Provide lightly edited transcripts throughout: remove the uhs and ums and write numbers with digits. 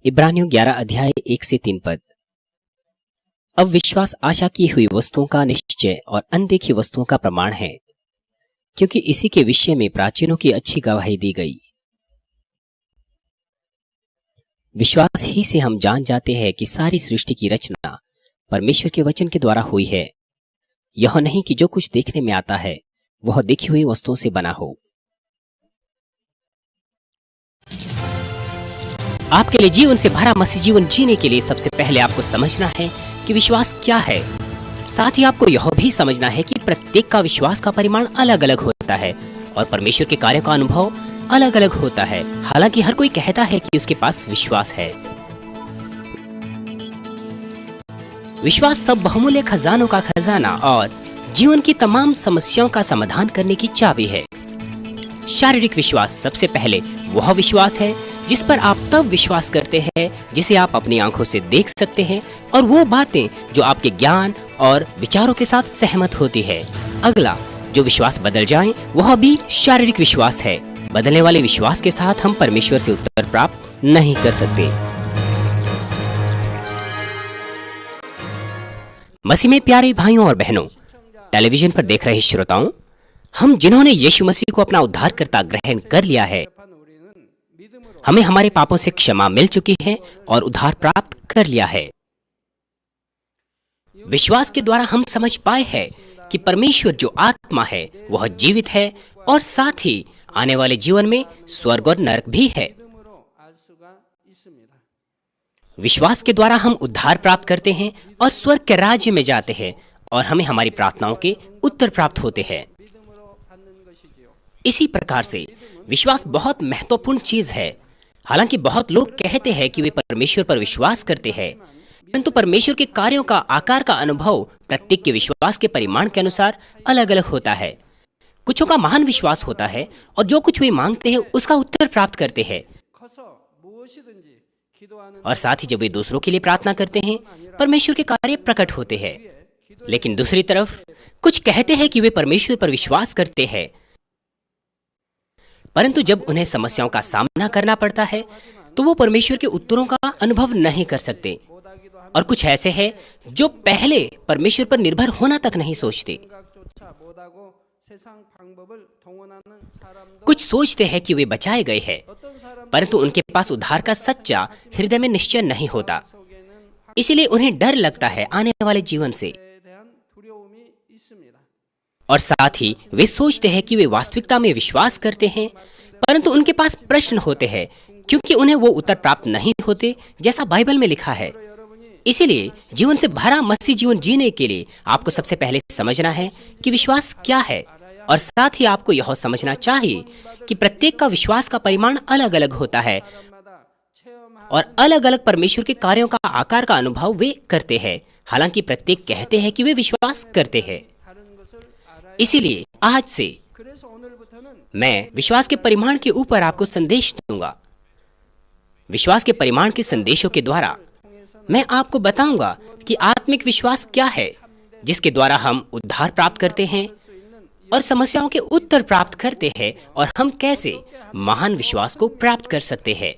इब्रानियों 11 अध्याय 1 से 3 पद। अब विश्वास आशा की हुई वस्तुओं का निश्चय और अनदेखी वस्तुओं का प्रमाण है, क्योंकि इसी के विषय में प्राचीनों की अच्छी गवाही दी गई। विश्वास ही से हम जान जाते हैं कि सारी सृष्टि की रचना परमेश्वर के वचन के द्वारा हुई है। यह नहीं कि जो कुछ देखने में आता है वह देखी हुई वस्तुओं से बना हो। आपके लिए जीवन से भरा मसीह जीवन जीने के लिए सबसे पहले आपको समझना है कि विश्वास क्या है। साथ ही आपको यह भी समझना है कि प्रत्येक का विश्वास का परिमाण अलग अलग होता है और परमेश्वर के कार्यों का अनुभव अलग अलग होता है। हालांकि हर कोई कहता है कि उसके पास विश्वास है। विश्वास सब बहुमूल्य खजानों का खजाना और जीवन की तमाम समस्याओं का समाधान करने की चाबी है। शारीरिक विश्वास सबसे पहले वह विश्वास है जिस पर आप तब विश्वास करते हैं जिसे आप अपनी आंखों से देख सकते हैं और वो बातें जो आपके ज्ञान और विचारों के साथ सहमत होती है। अगला जो विश्वास बदल जाए वह भी शारीरिक विश्वास है। बदलने वाले विश्वास के साथ हम परमेश्वर से उत्तर प्राप्त नहीं कर सकते। मसीह में प्यारे भाइयों और बहनों, टेलीविजन पर देख रहे श्रोताओं, हम जिन्होंने यीशु मसीह को अपना उद्धारकर्ता ग्रहण कर लिया है, हमें हमारे पापों से क्षमा मिल चुकी है और उद्धार प्राप्त कर लिया है। विश्वास के द्वारा हम समझ पाए हैं कि परमेश्वर जो आत्मा है वह जीवित है और साथ ही आने वाले जीवन में स्वर्ग और नरक भी है। विश्वास के द्वारा हम उद्धार प्राप्त करते हैं और स्वर्ग के राज्य में जाते हैं और हमें हमारी प्रार्थनाओं के उत्तर प्राप्त होते हैं। इसी प्रकार से विश्वास बहुत महत्वपूर्ण चीज है। हालांकि बहुत लोग कहते हैं कि वे परमेश्वर पर विश्वास करते हैं, परंतु परमेश्वर के कार्यों का आकार का अनुभव प्रत्येक के विश्वास के परिमाण के अनुसार अलग अलग होता है। कुछों का महान विश्वास होता है और जो कुछ वे मांगते हैं उसका उत्तर प्राप्त करते हैं, और साथ ही जब वे दूसरों के लिए प्रार्थना करते हैं परमेश्वर के कार्य प्रकट होते हैं। लेकिन दूसरी तरफ कुछ कहते हैं कि वे परमेश्वर पर विश्वास करते हैं, परंतु जब उन्हें समस्याओं का सामना करना पड़ता है तो वो परमेश्वर के उत्तरों का अनुभव नहीं कर सकते। और कुछ ऐसे हैं जो पहले परमेश्वर पर निर्भर होना तक नहीं सोचते। कुछ सोचते हैं कि वे बचाए गए हैं, परंतु उनके पास उद्धार का सच्चा हृदय में निश्चय नहीं होता। इसीलिए उन्हें डर लगता है आने वाले जीवन से, और साथ ही वे सोचते हैं कि वे वास्तविकता में विश्वास करते हैं, परंतु उनके पास प्रश्न होते हैं क्योंकि उन्हें वो उत्तर प्राप्त नहीं होते जैसा बाइबल में लिखा है। इसीलिए जीवन से भरा मसीह जीवन जीने के लिए आपको सबसे पहले समझना है कि विश्वास क्या है, और साथ ही आपको यह समझना चाहिए कि प्रत्येक का विश्वास का परिमाण अलग अलग होता है और अलग अलग परमेश्वर के कार्यों का आकार का अनुभव वे करते हैं। हालांकि प्रत्येक कहते हैं कि वे विश्वास करते हैं। इसीलिए आज से मैं विश्वास के परिमाण के ऊपर आपको संदेश दूंगा। विश्वास के परिमाण के संदेशों के द्वारा मैं आपको बताऊंगा कि आत्मिक विश्वास क्या है, जिसके द्वारा हम उद्धार प्राप्त करते हैं और समस्याओं के उत्तर प्राप्त करते हैं, और हम कैसे महान विश्वास को प्राप्त कर सकते हैं।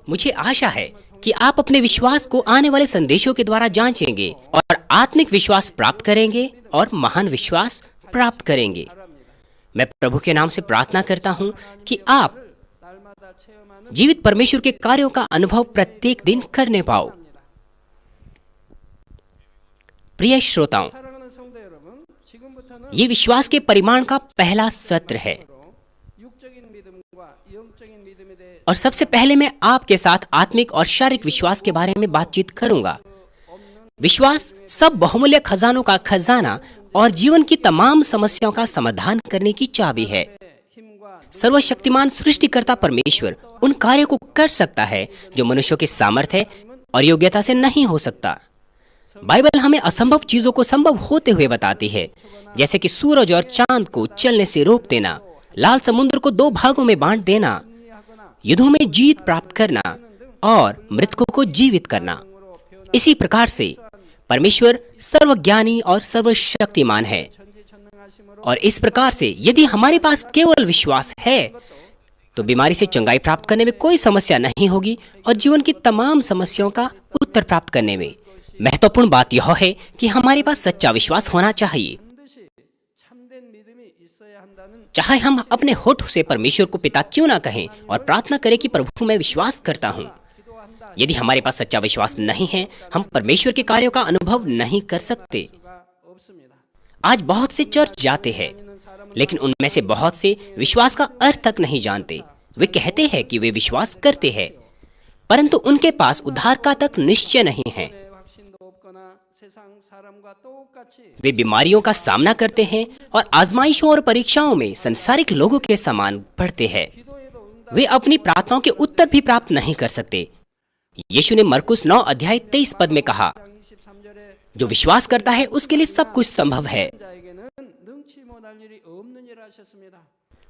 मुझे आशा है कि आप अपने विश्वास को आने वाले संदेशों के द्वारा जांचेंगे और आत्मिक विश्वास प्राप्त करेंगे और महान विश्वास प्राप्त करेंगे। मैं प्रभु के नाम से प्रार्थना करता हूं कि आप जीवित परमेश्वर के कार्यों का अनुभव प्रत्येक दिन करने पाओ। प्रिय श्रोताओं, ये विश्वास के परिमाण का पहला सत्र है, और सबसे पहले मैं आपके साथ आत्मिक और शारीरिक विश्वास के बारे में बातचीत करूंगा। विश्वास सब बहुमूल्य खजानों का खजाना और जीवन की तमाम समस्याओं का समाधान करने की चाबी है। सर्वशक्तिमान सृष्टिकर्ता परमेश्वर उन कार्यों को कर सकता है जो मनुष्यों के सामर्थ्य और योग्यता से नहीं हो सकता। बाइबल हमें असंभव चीजों को संभव होते हुए बताती है, जैसे कि सूरज और चांद को चलने से रोक देना, लाल समुद्र को 2 भागों में बांट देना, युद्धों में जीत प्राप्त करना और मृतकों को जीवित करना। इसी प्रकार से परमेश्वर सर्वज्ञानी और सर्वशक्तिमान है। और इस प्रकार से यदि हमारे पास केवल विश्वास है तो बीमारी से चंगाई प्राप्त करने में कोई समस्या नहीं होगी और जीवन की तमाम समस्याओं का उत्तर प्राप्त करने में। महत्वपूर्ण बात यह है कि हमारे पास सच्चा विश्वास होना चाहिए। चाहे हम अपने होठ से परमेश्वर को पिता क्यों ना कहें और प्रार्थना करें कि प्रभु मैं विश्वास करता हूँ, यदि हमारे पास सच्चा विश्वास नहीं है हम परमेश्वर के कार्यों का अनुभव नहीं कर सकते। आज बहुत से चर्च जाते हैं लेकिन उनमें से बहुत से विश्वास का अर्थ तक नहीं जानते। वे कहते हैं कि वे विश्वास करते हैं परंतु उनके पास उद्धार का तक निश्चय नहीं है। वे बीमारियों का सामना करते हैं और आजमाइशों और परीक्षाओं में संसारिक लोगों के समान पढ़ते हैं। वे अपनी प्रार्थनाओं के उत्तर भी प्राप्त नहीं कर सकते। यीशु ने मरकुस 9 अध्याय 23 पद में कहा, जो विश्वास करता है उसके लिए सब कुछ संभव है।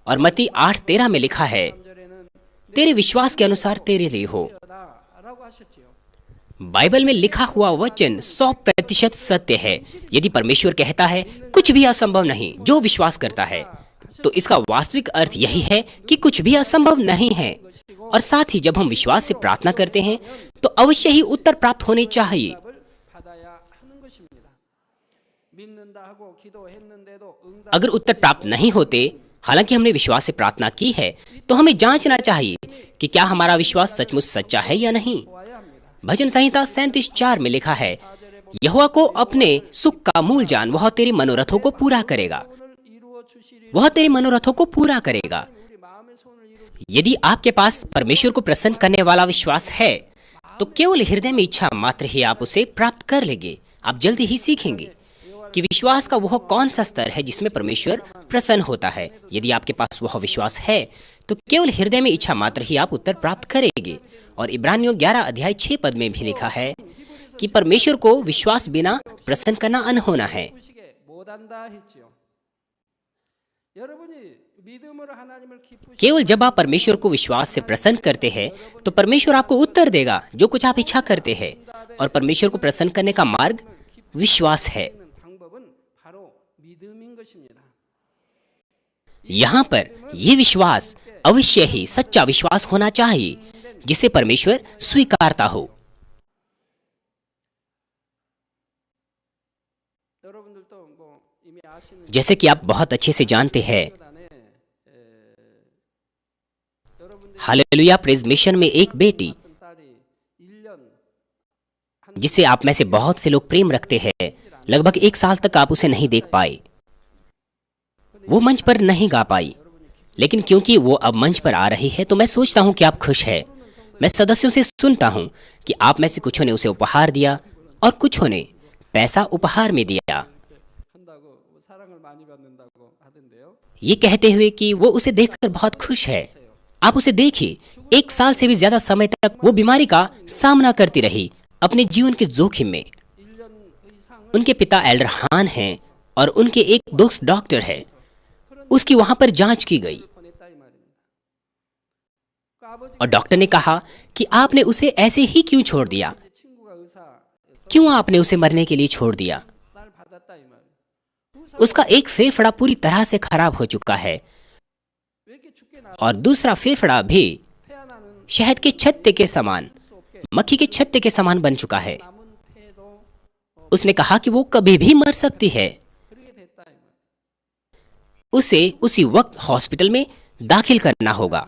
और मत्ती 8:13 में लिखा है, तेरे विश्वास के अनुसार तेरे लिए हो। बाइबल में लिखा हुआ वचन 100% सत्य है। यदि परमेश्वर कहता है कुछ भी असंभव नहीं जो विश्वास करता है, तो इसका वास्तविक अर्थ यही है कि कुछ भी असंभव नहीं है। और साथ ही जब हम विश्वास से प्रार्थना करते हैं तो अवश्य ही उत्तर प्राप्त होने चाहिए। अगर उत्तर प्राप्त नहीं होते, हालांकि हमने विश्वास से प्रार्थना की है, तो हमें जांचना चाहिए कि क्या हमारा विश्वास सचमुच सच्चा है या नहीं। भजन संहिता 37:4 में लिखा है, यहोवा को अपने सुख का मूल जान, वह तेरे मनोरथों को पूरा करेगा। वह तेरे मनोरथों को पूरा करेगा। यदि आपके पास परमेश्वर को प्रसन्न करने वाला विश्वास है तो केवल हृदय में इच्छा मात्र ही आप उसे प्राप्त कर लेंगे। आप जल्दी ही सीखेंगे कि विश्वास का वह कौन सा स्तर है जिसमें परमेश्वर प्रसन्न होता है। यदि आपके पास वह विश्वास है तो केवल हृदय में इच्छा मात्र ही आप उत्तर प्राप्त करेंगे। और इब्रानियों 11 अध्याय 6 पद में भी लिखा है कि परमेश्वर को विश्वास बिना प्रसन्न करना अनहोना है। केवल जब आप परमेश्वर को विश्वास से प्रसन्न करते हैं तो परमेश्वर आपको उत्तर देगा जो कुछ आप इच्छा करते हैं। और परमेश्वर को प्रसन्न करने का मार्ग विश्वास है। यहाँ पर यह विश्वास अवश्य ही सच्चा विश्वास होना चाहिए जिसे परमेश्वर स्वीकारता हो। जैसे कि आप बहुत अच्छे से जानते हैं, हालेलुया प्रेज मिशन में एक बेटी जिसे आप में से बहुत से लोग प्रेम रखते हैं, लगभग 1 साल तक आप उसे नहीं देख पाए। वो मंच पर नहीं गा पाई, लेकिन क्योंकि वो अब मंच पर आ रही है तो मैं सोचता हूँ कि आप खुश हैं। मैं सदस्यों से सुनता हूँ कि आप में से कुछों ने उसे उपहार दिया और कुछों ने पैसा उपहार में दिया, ये कहते हुए कि वो उसे देखकर बहुत खुश है। आप उसे देखिए, 1 साल से भी ज्यादा समय तक वो बीमारी का सामना करती रही अपने जीवन के जोखिम में। उनके पिता एल्डर हान हैं और उनके एक दोस्त डॉक्टर है। उसकी वहां पर जांच की गई और डॉक्टर ने कहा कि आपने उसे ऐसे ही क्यों छोड़ दिया, क्यों आपने उसे मरने के लिए छोड़ दिया। उसका एक फेफड़ा पूरी तरह से खराब हो चुका है और दूसरा फेफड़ा भी शहद के छत्ते के समान, मक्खी के छत्ते के समान बन चुका है। उसने कहा कि वो कभी भी मर सकती है। उसे उसी वक्त हॉस्पिटल में दाखिल करना होगा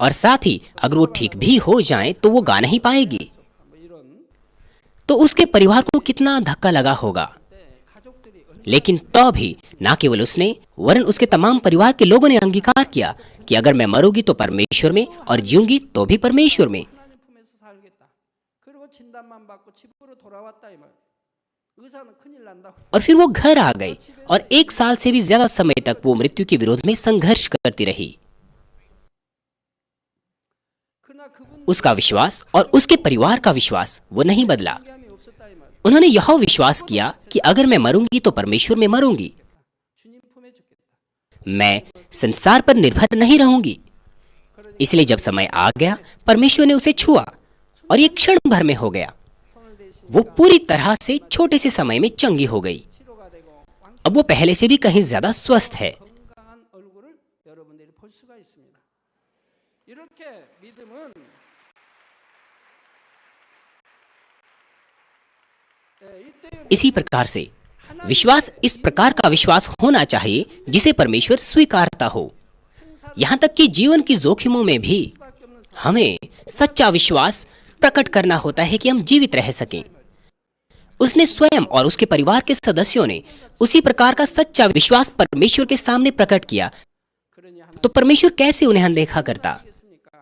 और साथ ही अगर वो ठीक भी हो जाए तो वो गा नहीं पाएगी। तो उसके परिवार को कितना धक्का लगा होगा। लेकिन तो भी ना केवल उसने वरन उसके तमाम परिवार के लोगों ने अंगीकार किया कि अगर मैं मरूंगी तो परमेश्वर में और जीऊंगी तो भी परमेश्वर में। और फिर वो घर आ गई और 1 साल से भी ज्यादा समय तक वो मृत्यु के विरोध में संघर्ष करती रही। उसका विश्वास और उसके परिवार का विश्वास वो नहीं बदला। उन्होंने यह विश्वास किया कि अगर मैं मरूंगी तो परमेश्वर में मरूंगी, मैं संसार पर निर्भर नहीं रहूंगी। इसलिए जब समय आ गया, परमेश्वर ने उसे छुआ और ये क्षण भर में हो गया। वो पूरी तरह से छोटे से समय में चंगी हो गई अब वो पहले से भी कहीं ज्यादा स्वस्थ है। 건강한 얼굴을 여러분들이 볼 수가 있습니다. 이렇게 믿음은 이때 इसी प्रकार से विश्वास इस प्रकार का विश्वास होना चाहिए जिसे परमेश्वर स्वीकारता हो। यहाँ तक कि जीवन की जोखिमों में भी हमें सच्चा विश्वास प्रकट करना होता है कि हम जीवित रह सकें। उसने स्वयं और उसके परिवार के सदस्यों ने उसी प्रकार का सच्चा विश्वास परमेश्वर के सामने प्रकट किया, 그러니 하나님 तो परमेश्वर कैसे उन्हें अनदेखा करता? 하시겠습니까?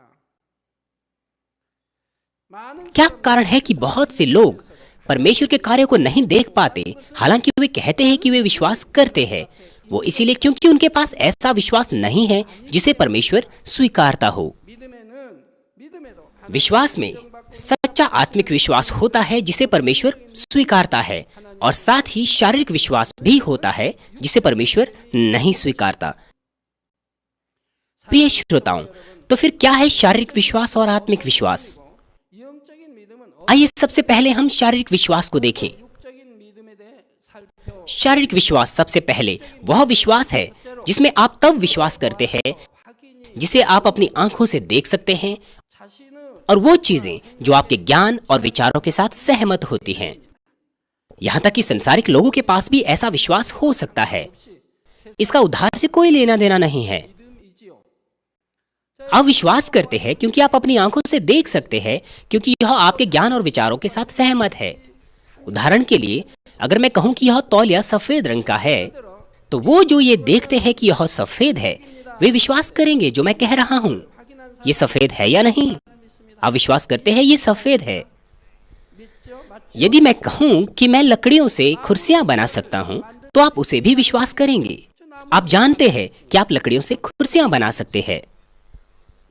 많은 क्या कारण है कि बहुत से लोग परमेश्वर के कार्यों को नहीं देख पाते, हालांकि वे कहते हैं कि वे विश्वास करते हैं? वो इसीलिए क्योंकि उनके पास ऐसा विश्वास नहीं है जिसे परमेश्वर स्वीकारता हो। 믿음에도 विश्वास में सच्चा आत्मिक विश्वास होता है जिसे परमेश्वर स्वीकारता है, और साथ ही शारीरिक विश्वास भी होता है जिसे परमेश्वर नहीं स्वीकारता। प्रिय श्रोताओं, तो फिर क्या है शारीरिक विश्वास और आत्मिक विश्वास? 영적인 믿음은 आइए सबसे पहले हम शारीरिक विश्वास को देखें। 육적인 믿음에 대해 살펴 शारीरिक विश्वास सबसे पहले वह विश्वास है जिसमें आप तब विश्वास करते हैं 확인이 जिसे आप अपनी आंखों से देख सकते हैं, 자신은 और वो चीजें जो आपके ज्ञान और विचारों के साथ सहमत होती हैं। यहाँ तक कि संसारिक लोगों के पास भी ऐसा विश्वास हो सकता है। इसका उधार से कोई लेना देना नहीं है। 믿음이지요. आप विश्वास करते हैं क्योंकि आप अपनी आंखों से देख सकते हैं, क्योंकि यह आपके ज्ञान और विचारों के साथ सहमत है। उदाहरण के लिए, अगर मैं कहूं कि यह तौलिया सफेद रंग का है, तो वो जो ये देखते हैं कि यह सफेद है, वे विश्वास करेंगे जो मैं कह रहा हूं। ये सफेद है या नहीं? आप विश्वास करते हैं ये सफेद है। 믿죠? 맞죠? यदि मैं कहूं कि मैं लकड़ियों से कुर्सियां बना सकता हूं, तो आप उसे भी विश्वास करेंगे। आप जानते हैं कि आप लकड़ियों से कुर्सियां बना सकते हैं।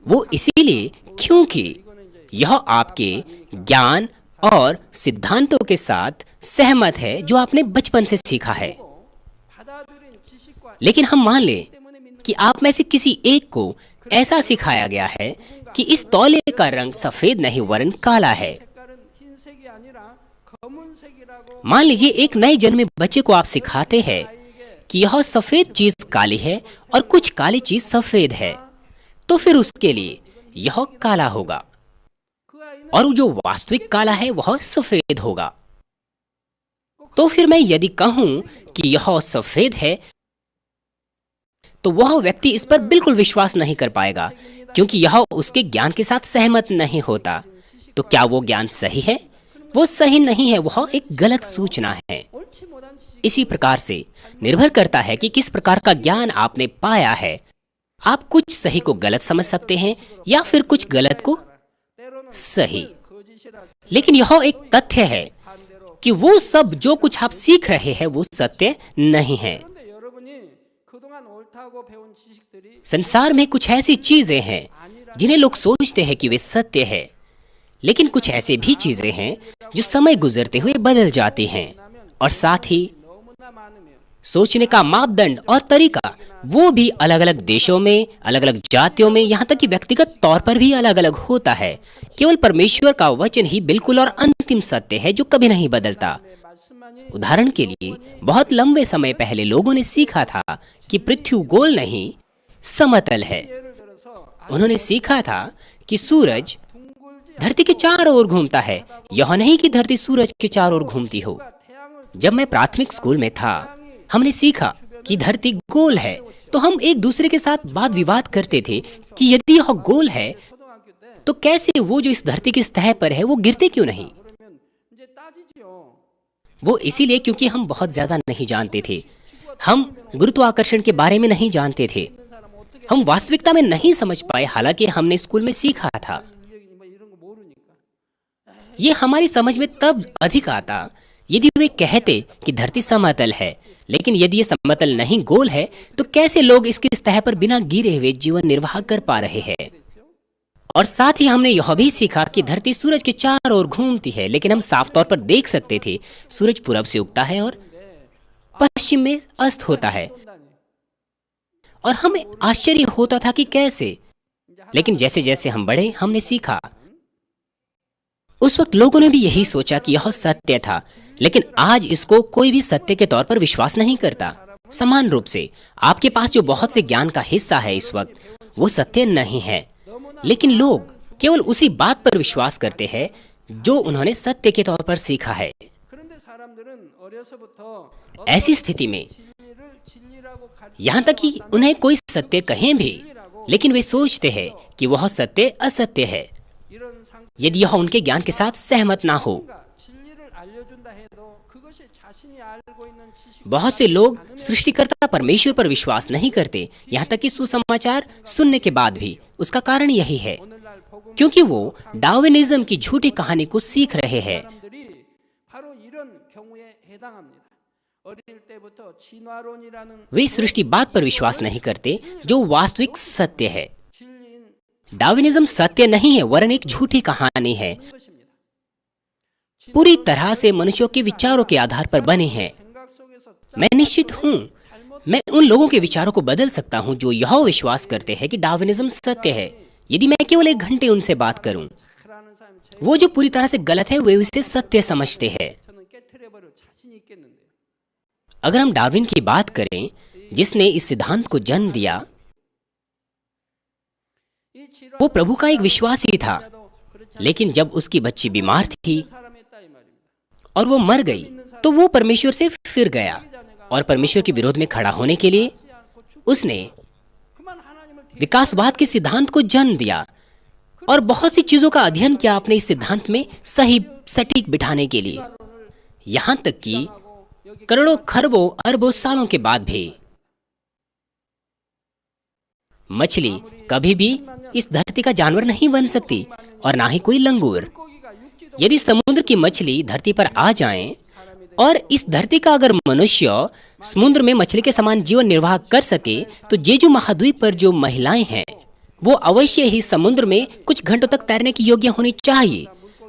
वो इसीलिए क्योंकि यह आपके ज्ञान और सिद्धांतों के साथ सहमत है जो आपने बचपन से सीखा है। 받아들인 지식과 लेकिन हम मान लें 때문에 믿는 कि आप में से किसी एक को ऐसा सिखाया गया है कि इस तौले का रंग सफेद नहीं वरन काला है। 색깔은 흰색이 아니라 검은색이라고 मान लीजिए एक नए जन्मे बच्चे को आप सिखाते हैं कि यह सफेद चीज काली है और कुछ काली चीज सफेद है, तो फिर उसके लिए यह काला होगा, 그 아이는 और जो वास्तविक काला है वह सफेद होगा। तो फिर मैं यदि कहूं कि यह सफेद है, तो वह व्यक्ति इस पर बिल्कुल विश्वास नहीं कर पाएगा, क्योंकि यह उसके ज्ञान के साथ सहमत नहीं होता। तो क्या वो ज्ञान सही है? वो सही नहीं है, वह एक गलत सूचना है। 옳지 못한 지식 इसी प्रकार से निर्भर करता है कि किस प्रकार का ज्ञान आपने पाया है। आप कुछ सही को गलत समझ सकते हैं या फिर कुछ गलत को 때로는 सही। 거짓이라 लेकिन यह एक तथ्य है 반대로 कि वो सब जो कुछ आप सीख रहे हैं वो सत्य नहीं है। 그런데 여러분이 그동안 옳다고 배운 지식들이 संसार में कुछ ऐसी चीजें हैं जिन्हें लोग सोचते हैं कि वे सत्य है, लेकिन कुछ ऐसे भी चीजें हैं जो समय गुजरते हुए बदल जाती हैं, और साथ ही 너무나 많으면 सोचने का मापदंड और तरीका वो भी अलग अलग देशों में, अलग अलग जातियों में, यहाँ तक कि व्यक्तिगत तौर पर भी अलग अलग होता है। केवल परमेश्वर का वचन ही बिल्कुल और अंतिम सत्य है जो कभी नहीं बदलता। 말씀만이 उदाहरण के लिए, बहुत लंबे समय पहले लोगों ने सीखा था कि पृथ्वी गोल नहीं समतल है। 예를 들어서 उन्होंने सीखा था कि सूरज 둥글지 धरती के चारों ओर घूमता है, यह नहीं कि धरती सूरज के चारों ओर घूमती हो। 태양을 जब मैं प्राथमिक स्कूल में था, हमने सीखा कि धरती गोल है, तो हम एक दूसरे के साथ वाद विवाद करते थे कि यदि यह गोल है 초등학교 때 तो कैसे वो जो इस धरती की सतह पर है वो गिरते क्यों नहीं? 그러면 이제 따지지요. वो इसीलिए क्योंकि हम बहुत ज्यादा नहीं जानते थे। हम गुरुत्वाकर्षण के बारे में नहीं जानते थे। 사람 어떻게 हम वास्तविकता में नहीं समझ पाए, हालांकि हमने स्कूल में सीखा था। 뭐 이런 거 모르니까. ये हमारी समझ में तब अधिक आता यदि वे कहते कि धरती समतल है, लेकिन यदि ये समतल नहीं गोल है, तो कैसे लोग इसकी सतह पर बिना गिरे हुए जीवन निर्वाह कर पा रहे हैं? और साथ ही हमने यह भी सीखा कि धरती सूरज के चारों ओर घूमती है, लेकिन हम साफ तौर पर देख सकते थे सूरज पूरब से उगता है और पश्चिम में अस्त होता है, और हमें आश्चर्य होता था कि कैसे। लेकिन जैसे जैसे हम बढ़े, हमने सीखा उस वक्त लोगों ने भी यही सोचा कि यह सत्य था, लेकिन आज इसको कोई भी सत्य के तौर पर विश्वास नहीं करता। समान रूप से आपके पास जो बहुत से ज्ञान का हिस्सा है इस वक्त, वो सत्य नहीं है, लेकिन लोग केवल उसी बात पर विश्वास करते हैं जो उन्होंने सत्य के तौर पर सीखा है। 그런데 사람들은 어려서부터 ऐसी स्थिति में 진리를 진리라고 यहाँ तक कि उन्हें कोई सत्य कहें भी, लेकिन वे सोचते हैं कि वह सत्य असत्य है, 이런 상 यदि यह उनके ज्ञान के साथ सहमत ना हो। 진리를 알려준다 해도 그것이 자신이 알고 있는 지식 बहुत से लोग सृष्टिकर्ता परमेश्वर पर विश्वास नहीं करते, यहाँ तक कि सुसमाचार सुनने के बाद भी। उसका कारण यही है 오늘날 복음 क्योंकि वो डार्विनिज्म की झूठी कहानी को सीख रहे हैं। 사람들이 바로 이런 경우에 해당합니다. 어릴 때부터 진화론이라는 वे सृष्टिवाद पर विश्वास नहीं करते जो वास्तविक सत्य है। 진리인 डार्विनिज्म सत्य नहीं है, वरन एक झूठी कहानी है, 것입니다. पूरी तरह से मनुष्यों के विचारों के आधार पर बने हैं। 생각 속에서 मैं निश्चित हूँ मैं उन लोगों के विचारों को बदल सकता हूँ जो यह विश्वास करते हैं कि डार्विनिज्म सत्य है, यदि मैं केवल 1 घंटे उनसे बात करूं। 잘하는 사람이 वो जो पूरी तरह से गलत है वे उसे सत्य समझते हैं। 저는 깨트려버릴 자신이 있겠는데요. अगर हम डार्विन की बात करें, जिसने इस सिद्धांत को जन्म दिया, 이 질환 वो प्रभु का एक विश्वासी था, लेकिन जब उसकी बच्ची बीमार थी 사람이 있다 이 말입니다. और वो मर गई, तो वो परमेश्वर से फिर गया और परमेश्वर के विरोध में खड़ा होने के लिए उसने 그만 하나님을 विकासवाद के सिद्धांत को जन्म दिया और बहुत सी चीजों का अध्ययन किया अपने इस सिद्धांत में सही सटीक बिठाने के लिए, यहाँ तक कि 대하고 여기 करोड़ों खरबों अरबों सालों के बाद भी मछली कभी भी इस धरती का जानवर नहीं बन सकती और ना ही कोई लंगूर। 고기가 육지도 यदि समुद्र की मछली धरती पर आ जाएं और इस धरती का अगर मनुष्य समुद्र में मछली के समान जीवन निर्वाह कर सके, तो जेजू महाद्वीप पर जो महिलाएं हैं वो अवश्य ही समुद्र में कुछ घंटों तक तैरने की योग्य होनी चाहिए,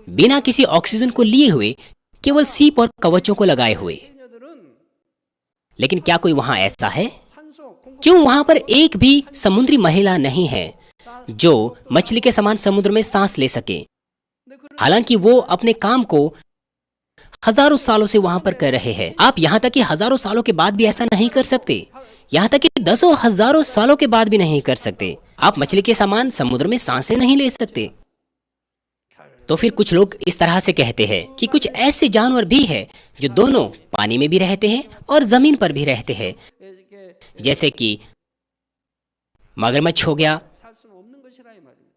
बिना किसी ऑक्सीजन को लिए हुए, केवल सीप और कवचों को लगाए हुए। 해녀들은 लेकिन क्या कोई वहां ऐसा है? 산소 공급 क्यों वहां पर एक भी समुद्री महिला नहीं है जो मछली के समान समुद्र में सांस ले सके? हालांकि वो अपने काम को हजारों सालों से वहां पर कर रहे हैं। आप यहाँ तक कि हजारों सालों के बाद भी ऐसा नहीं कर सकते, यहाँ तक कि 10,000 सालों के बाद भी नहीं कर सकते। आप मछली के समान समुद्र में सांसें नहीं ले सकते। तो फिर कुछ लोग इस तरह से कहते हैं कि कुछ ऐसे जानवर भी हैं जो दोनों पानी में भी रहते हैं और जमीन पर भी रहते हैं, 이렇게 जैसे कि मगरमच्छ हो गया। 살 수는 없는 것이라 이 말입니다.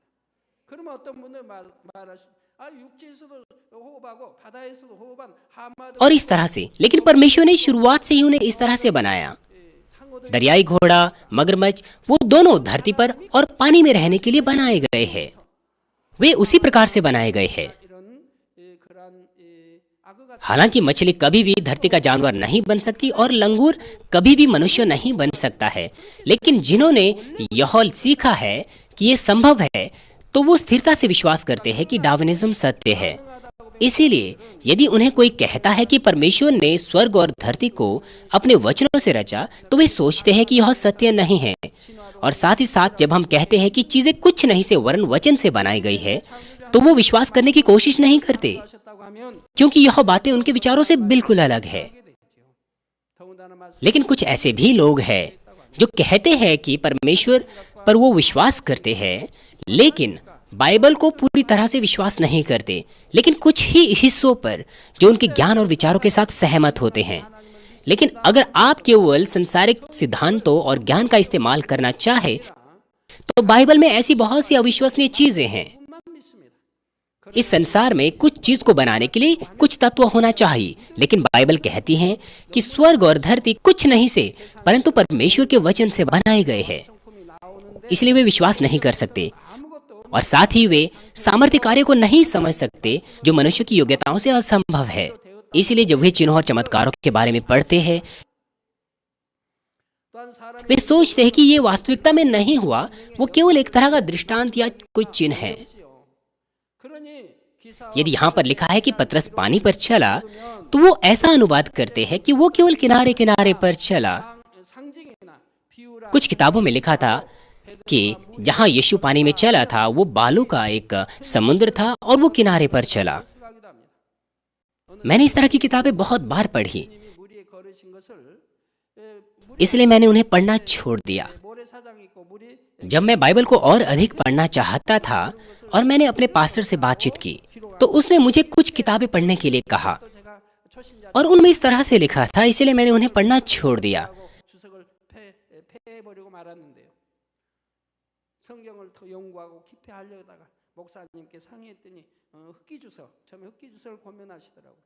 그러면 어떤 분들 말하시 육지에서도 호흡하고 바다에서도 호흡한 하마도 और इस तरह से, लेकिन परमेश्वर ने शुरुआत से ही उन्हें इस तरह से बनाया। 상어도 दरियाई घोड़ा, मगरमच्छ, वो दोनों धरती पर और पानी में रहने के लिए बनाए गए हैं। वे उसी प्रकार से बनाए गए हैं। 이런 그러한 악어가 हालांकि मछली कभी भी धरती का जानवर नहीं बन सकती और लंगूर कभी भी मनुष्य नहीं बन सकता है, लेकिन जिन्होंने यह सीखा है कि ये संभव है, तो वो स्थिरता से विश्वास करते हैं कि डार्विनिज्म सत्य है। इसीलिए यदि उन्हें कोई कहता है कि परमेश्वर ने स्वर्ग और धरती को अपने वचनों से रचा, तो वे सोचते हैं कि यह सत्य नहीं है। और साथ ही साथ जब हम कहते हैं कि चीजें कुछ नहीं से वरन वचन से बनाई गई है, तो वो विश्वास करने की कोशिश नहीं करते, 하셨다고 하면 क्योंकि यह बातें उनके विचारों से बिल्कुल अलग है। 하게 되죠. 더군다나 말씀 लेकिन कुछ ऐसे भी लोग हैं जो कहते हैं कि परमेश्वर पर वो विश्वास करते हैं, लेकिन बाइबल को पूरी तरह से विश्वास नहीं करते, लेकिन कुछ ही हिस्सों पर जो उनके ज्ञान और विचारों के साथ सहमत होते हैं। लेकिन अगर आप केवल संसारिक सिद्धांतों और ज्ञान का इस्तेमाल करना चाहे, तो बाइबल में ऐसी बहुत सी अविश्वसनीय चीजें हैं। 만 믿습니다. इस संसार में कुछ चीज को बनाने के लिए कुछ तत्व होना चाहिए, लेकिन बाइबल कहती है कि स्वर्ग और धरती कुछ नहीं से परंतु परमेश्वर के वचन से बनाए गए हैं। 성품이 나오는데 इसलिए वे विश्वास नहीं कर सकते 아무것도 और साथ ही वे सामर्थ्य कार्य को नहीं समझ सकते जो मनुष्य की योग्यताओं से असंभव है। इसलिए जब वे चिन्हों और चमत्कारों के बारे में पढ़ते हैं, 또한 사람이 वे सोचते हैं कि ये वास्तविकता में नहीं हुआ, वो केवल एक तरह का दृष्टांत या कोई चिन्ह है। 있지요. 그러니 기사 यदि यहाँ पर लिखा है कि पतरस पानी पर चला, तो वो ऐसा अनुवाद करते हैं कि वो केवल किनारे किनारे पर चला। 상징이나 비유라 कुछ किताबों में लिखा था कि जहाँ यीशु पानी में चला था वो बालू का एक समुद्र था और वो किनारे पर चला। 생각하기도 합니다. मैंने इस तरह की किताबें बहुत बार पढ़ी, 님이 물 위에 걸으신 것을 इसलिए मैंने उन्हें पढ़ना छोड़ दिया। 모래사장이 있고 물이 जब मैं बाइबल को और अधिक पढ़ना चाहता था और मैंने अपने पास्टर से बातचीत की तो उसने मुझे कुछ किताबें पढ़ने के लिए कहा 또 제가 초신자 और उनमें इस तरह से लिखा था, इसलिए मैंने उन्हें पढ़ना छोड़ दिया। 주석을 폐해버리고 말았는데요. 성경을 더 연구하고 깊이 하려다가 목사님께 상의했더니 흑기주석, 처음에 흑기주석을 고민하시더라고요.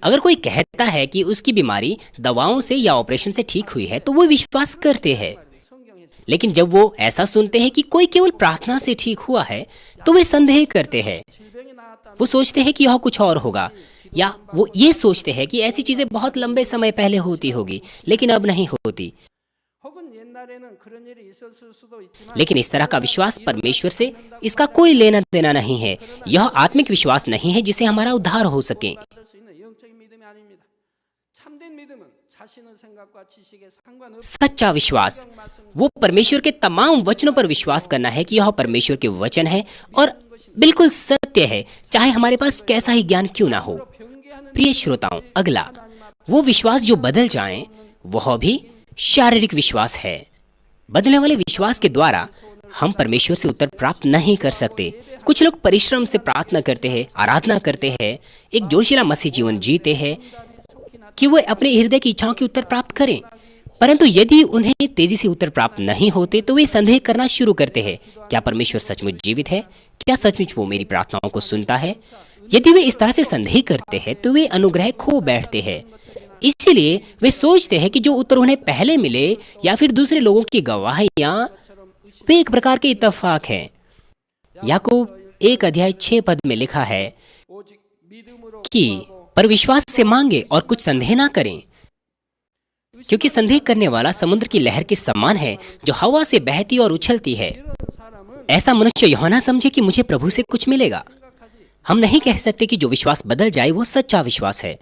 अगर कोई कहता है कि उसकी बीमारी दवाओं से या ऑपरेशन से ठीक हुई है तो वो विश्वास करते हैं, 성경에 लेकिन जब वो ऐसा सुनते हैं कि कोई केवल प्रार्थना से ठीक हुआ है तो वे संदेह करते हैं। 질병이 나왔다는 वो सोचते हैं कि यह कुछ और होगा, या वो ये सोचते हैं कि ऐसी चीजें बहुत लंबे समय पहले होती होगी लेकिन अब नहीं होती। 혹은 옛날에는 그런 일이 있었을 수도 있지만 लेकिन इस तरह का विश्वास परमेश्वर से इसका कोई लेना देना नहीं है। यह आत्मिक विश्वास नहीं है जिसे हमारा उद्धार हो सके। 받을 수 있는 영적인 믿음이 아닙니다. 참된 믿음은 자신의 생각과 지식에 상관없이 सच्चा विश्वास वो परमेश्वर के तमाम वचनों पर विश्वास करना है कि यह परमेश्वर के वचन है और बिल्कुल सत्य है, चाहे हमारे पास कैसा ही ज्ञान क्यों ना हो। 경계하는 प्रिय श्रोताओं, अगला वो विश्वास जो बदल जाए वह भी शारीरिक विश्वास है। बदलने वाले विश्वास के द्वारा हम परमेश्वर से उत्तर प्राप्त नहीं कर सकते। कुछ लोग परिश्रम से प्रार्थना करते हैं, आराधना करते हैं, एक जोशीला मसीह जीवन जीते हैं कि वे अपने हृदय की इच्छाओं के उत्तर प्राप्त करें, परंतु यदि उन्हें तेजी से उत्तर प्राप्त नहीं होते तो वे संदेह करना शुरू करते हैं, क्या परमेश्वर सचमुच जीवित है? क्या सचमुच वो मेरी प्रार्थनाओं को सुनता है? यदि वे इस तरह से संदेह करते हैं तो वे अनुग्रह खो बैठते हैं। इसीलिए वे सोचते हैं कि जो उत्तर उन्हें पहले मिले या फिर दूसरे लोगों की गवाहियां वे एक प्रकार के इत्तेफाक हैं। याकूब 1:6 में लिखा है 오직 믿음으로 कि पर विश्वास से मांगे और कुछ संदेह ना करें, क्योंकि संदेह करने वाला समुद्र की लहर के समान है जो हवा से बहती और उछलती है। 사람은 ऐसा मनुष्य यह ना समझे कि मुझे प्रभु से कुछ मिलेगा। हम नहीं कह सकते कि जो विश्वास बदल जाए वो सच्चा विश्वास है।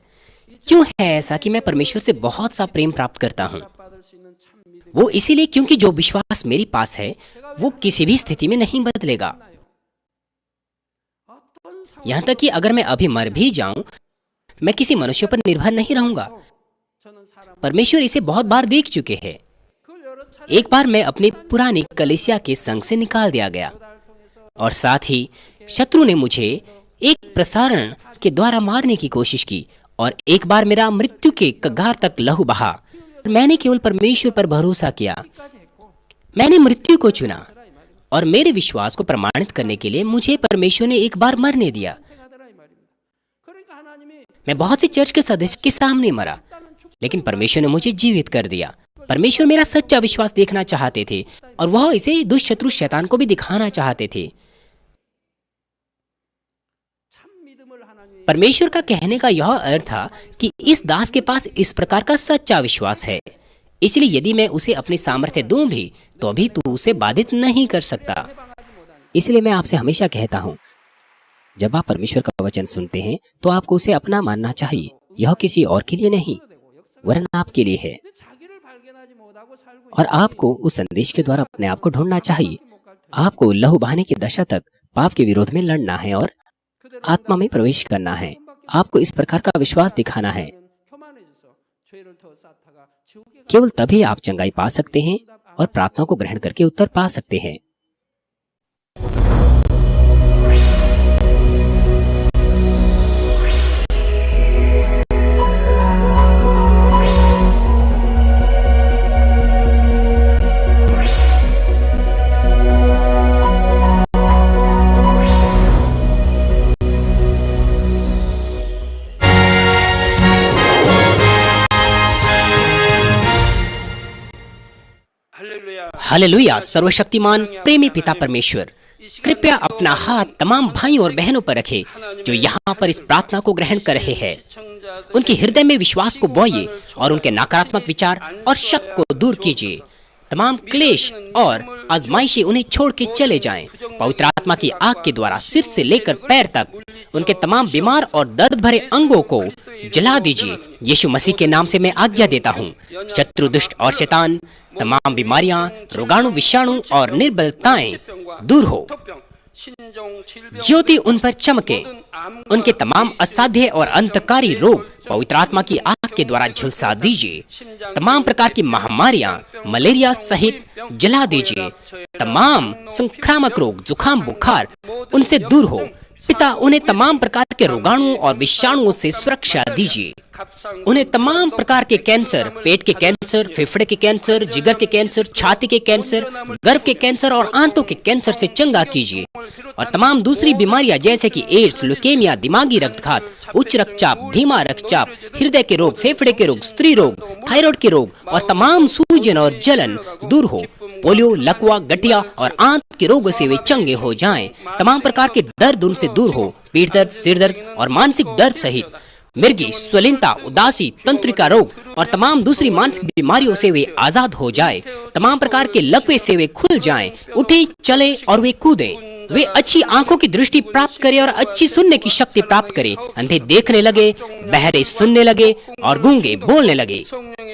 क्यों है ऐसा कि मैं परमेश्वर से बहुत सा प्रेम प्राप्त करता हूँ? 받을 수 있는 참 믿음. वो इसीलिए क्योंकि जो विश्वास मेरे पास है वो किसी भी स्थिति में नहीं बदलेगा। 어떤 상황 यहाँ तक कि अगर मैं अभी मर भी जाऊं मैं किसी मनुष्य पर निर्भर नहीं रहूंगा। 저는 사람 परमेश्वर इसे बहुत बार देख चुके हैं। 그걸 여러 차례 एक बार मैं अपनी पुरानी कलीसिया के संघ से निकाल दिया गया और साथ ही शत्रु ने मुझे एक प्रसारण के द्वारा मारने की कोशिश की और एक बार मेरा मृत्यु के कगार तक लहू बहा। मैंने केवल परमेश्वर पर भरोसा किया। मैंने मृत्यु को चुना और मेरे विश्वास को प्रमाणित करने के लिए मुझे परमेश्वर ने एक बार मरने दिया। 택하더라 이 말입니다. 그러니까 하나님이 मैं बहुत से चर्च के सदस्य के सामने मरा, लेकिन परमेश्वर ने मुझे जीवित कर दिया। परमेश्वर मेरा सच्चा विश्वास देखना चाहते थे और वह इसे दुष्ट शत्रु शैतान को भी दिखाना चाहते थे। 참 믿음을 하나님이 परमेश्वर का कहने का यह अर्थ था कि इस दास के पास इस प्रकार का सच्चा विश्वास है, इसलिए यदि मैं उसे अपनी सामर्थ्य दूं भी तो अभी तू उसे बाधित नहीं कर सकता। इसलिए मैं आपसे हमेशा कहता हूँ, जब आप परमेश्वर का वचन सुनते हैं तो आपको उसे अपना मानना चाहिए। यह किसी और के लिए नहीं वरन आपके लिए है, 근데 자기를 발견하지 못하고 살고 और आपको उस संदेश के द्वारा अपने आप को ढूंढना चाहिए। आपको लहू बहाने की दशा तक पाप के विरोध में लड़ना है और आत्मा में प्रवेश करना है। आपको इस प्रकार का विश्वास दिखाना है। 교만해져서 죄를 더 쌓다가 지옥에 केवल तभी आप चंगाई पा सकते हैं और प्रार्थना को ग्रहण करके उत्तर पा सकते हैं। 할렐루야. हालेलुया। सर्वशक्तिमान प्रेमी पिता परमेश्वर, कृपया अपना हाथ तमाम भाइयों और बहनों पर रखे जो यहाँ पर इस प्रार्थना को ग्रहण कर रहे हैं। उनके हृदय में विश्वास को बोइए और उनके नकारात्मक विचार और शक को दूर कीजिए। तमाम क्लेश और आजमाइशें उन्हें छोड़ के चले जाएं। पवित्र आत्मा की आग के द्वारा सिर से लेकर पैर तक उनके तमाम बीमार और दर्द भरे अंगों को जला दीजिए। यीशु मसीह के नाम से मैं आज्ञा देता हूँ, शत्रु, दुष्ट और शैतान, तमाम बीमारियां, रोगाणु, विषाणु और निर्बलताएं दूर हो। ज्योति उन पर चमके। उनके तमाम असाध्य और अंतकारी रोग पवित्र आत्मा की आग के द्वारा झुलसा दीजिए। तमाम प्रकार की महामारियां, मलेरिया सहित जला दीजिए। तमाम संक्रामक रोग, जुकाम, बुखार उनसे दूर हो। पिता, उन्हें तमाम प्रकार के रोगाणुओं और विषाणुओं से सुरक्षा दीजिए। उन्हें तमाम प्रकार के कैंसर, पेट के कैंसर, फेफड़े के कैंसर, जिगर के कैंसर, छाती के कैंसर, गर्भ के कैंसर और आंतों के कैंसर से चंगा कीजिए। और तमाम दूसरी बीमारियां जैसे कि एड्स, ल्यूकेमिया, दिमागी रक्तघात, उच्च रक्तचाप, धीमा रक्तचाप, हृदय के रोग, फेफड़े के रोग, स्त्री रोग, थायराइड के रोग और तमाम सूजन और जलन दूर हो। पोलियो, लकवा, गठिया और आंत के रोगों से वे चंगे हो जाएं। तमाम प्रकार के दर्द उनसे दूर हो। पीठ दर्द, सिर दर्द और मानसिक दर्द सहित मिर्गी, स्वलिनता, उदासी, तंत्रिका रोग और तमाम दूसरी मानसिक बीमारियों से वे आजाद हो जाए। तमाम प्रकार के लकवे से वे खुल जाएं, उठे, चले और वे कूदे। वे अच्छी आंखों की दृष्टि प्राप्त करें और अच्छी सुनने की शक्ति प्राप्त करें। अंधे देखने लगे, बहरे सुनने लगे और गूंगे बोलने लगे।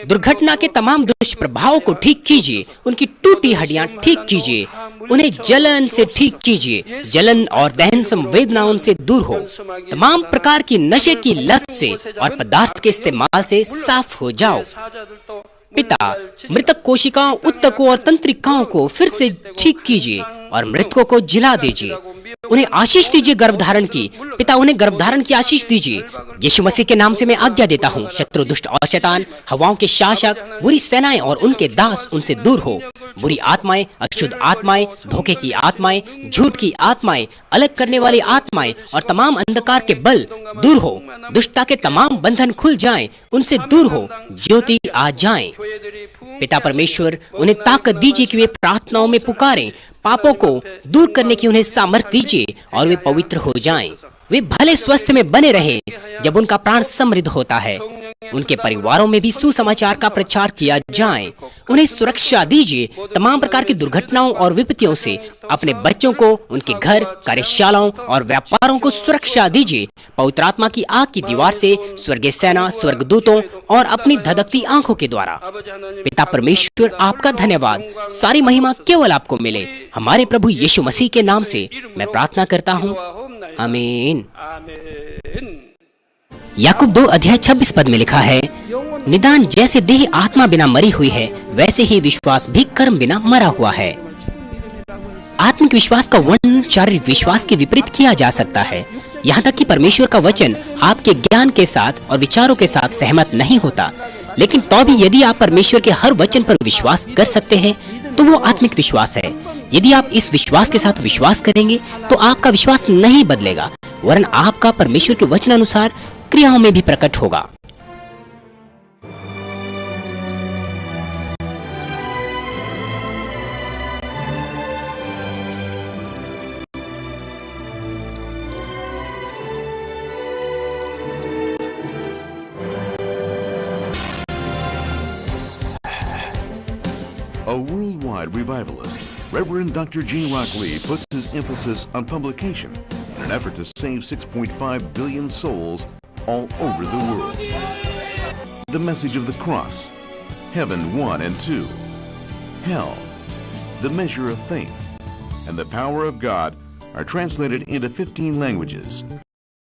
दुर्घटना के तमाम दुष्प्रभावों को ठीक कीजिए। उनकी टूटी हड्डियां ठीक कीजिए। उन्हें जलन से ठीक कीजिए। जलन और दहन संवेदनाओं से दूर हो। तमाम प्रकार की नशे की लत से और पदार्थ के इस्तेमाल से साफ हो जाओ। पिता, मृतक कोशिकाओं, उत्तकों और तंत्रिकाओं को फिर से ठीक कीजिए और मृतकों को जिला दीजिए। उन्हें आशीष दीजिए गर्भधारण की। पिता, उन्हें गर्भधारण की आशीष दीजिए। यीशु मसीह के नाम से मैं आज्ञा देता हूँ, शत्रु, दुष्ट और शैतान, हवाओं के शासक, बुरी सेनाएं और उनके दास उनसे दूर हो। बुरी आत्माएं, अशुद्ध आत्माएं, धोखे की आत्माएं, झूठ की आत्माएं, अलग करने वाली आत्माएं और तमाम अंधकार के बल दूर हो। दुष्टता के तमाम बंधन खुल जाएं, उनसे दूर हो। ज्योति आ जाएं। पिता परमेश्वर, उन्हें ताकत दीजिए कि वे प्रार्थनाओं में पुकारें। पापों को दूर करने की उन्हें सामर्थ्य दीजिए और वे पवित्र हो जाएं। वे भले स्वस्थ में बने रहें जब उनका प्राण समृद्ध होता है। उनके परिवारों में भी सुसमाचार का प्रचार किया जाए। उन्हें सुरक्षा दीजिए तमाम प्रकार की दुर्घटनाओं और विपत्तियों से। अपने बच्चों को, उनके घर, कार्यशालाओं और व्यापारों को सुरक्षा दीजिए। पवित्र आत्मा की आग की दीवार से, स्वर्गीय सेना, स्वर्गदूतों और अपनी धधकती आंखों के द्वारा। पिता परमेश्वर, आपका धन्यवाद। सारी महिमा केवल आपको मिले। हमारे प्रभु यीशु मसीह के नाम से मैं प्रार्थना करता हूँ, आमीन। याकूब 2 अध्याय 26 पद में लिखा है, निदान जैसे देह आत्मा बिना मरी हुई है, वैसे ही विश्वास भी कर्म बिना मरा हुआ है। आत्मिक विश्वास का वर्णन शारीरिक विश्वास के विपरीत किया जा सकता है। यहाँ तक कि परमेश्वर का वचन आपके ज्ञान के साथ और विचारों के साथ सहमत नहीं होता, लेकिन तो भी यदि आप परमेश्वर के हर वचन पर विश्वास कर सकते हैं तो वो आत्मिक विश्वास है। यदि आप इस विश्वास के साथ विश्वास करेंगे तो आपका विश्वास नहीं बदलेगा, वरन आपका परमेश्वर के वचन अनुसार क्रियाओं में भी प्रकट होगा। A worldwide revivalist, Reverend Dr. Gene Rock Lee puts his emphasis on publication in an effort to save 6.5 billion souls all over the world. The message of the cross, Heaven 1 and 2, Hell, The Measure of Faith, and the Power of God are translated into 15 languages